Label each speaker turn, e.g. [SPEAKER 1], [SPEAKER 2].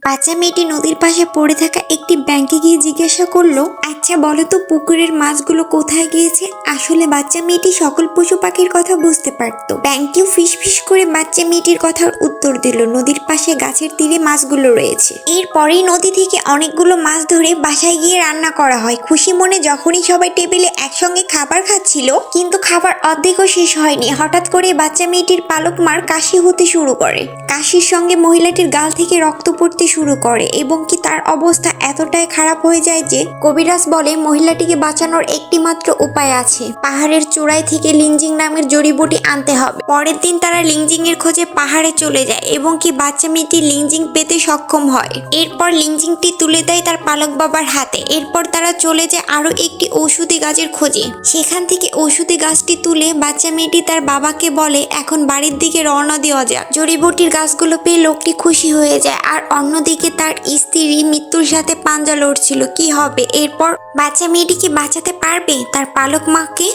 [SPEAKER 1] বাচ্চা মেয়েটি নদীর পাশে পড়ে থাকা একটি ব্যাংকে গিয়ে জিজ্ঞাসা করলো, আচ্ছা বলো তো পুকুরের মাছগুলো কোথায় গিয়েছে? আসলে বাচ্চা মেয়েটি সকল পশু পাখির কথা বুঝতে পারতো। ব্যাংকটিও ফিস ফিস করে বাচ্চা মেয়েটির কথার উত্তর দিল, নদীর পাশে গাছের তীরে মাছগুলো রয়েছে। এরপরেই নদী থেকে অনেকগুলো মাছ ধরে বাসায় গিয়ে রান্না করা হয়। খুশি মনে যখনই সবাই টেবিলে একসঙ্গে খাবার খাচ্ছিল, কিন্তু খাবার অর্ধেকও শেষ হয়নি, হঠাৎ করে বাচ্চা মেয়েটির পালক মার কাশি হতে শুরু করে। কাশির সঙ্গে মহিলাটির গাল থেকে রক্ত পড়তে শুরু করে এবং কি তার অবস্থা এতটাই খারাপ হয়ে যায় যে কবিরাজ বলে মহিলাটিকে বাঁচানোর একটি মাত্র উপায় আছে, পাহাড়ের চূড়ায় থেকে লিংজিং নামের জড়িবুটি আনতে হবে। পরের দিন তারা লিংজিং এর খোঁজে পাহাড়ে চলে যায় এবং কি বাচ্চা মেয়েটি লিংজিং পেতে সক্ষম হয়। এরপর লিংজিংটি তুলে দেয় তার পালক বাবার হাতে। এরপর তারা চলে যায় আরো একটি ঔষধি গাছের খোঁজে। সেখান থেকে ঔষধি গাছটি তুলে বাচ্চা মেয়েটি তার বাবাকে বলে, এখন বাড়ির দিকে রওনা দেওয়া যাক। জড়িবুটির গাছগুলো পেয়ে লোকটি খুশি হয়ে যায়, আর অন্যদিকে তার স্ত্রী মৃত্যুর সাথে পাঞ্জা লড়ছিল কি হবে এরপর। বাচ্চা মেয়েটিকে বাঁচাতে পারবে তার পালক মাকে?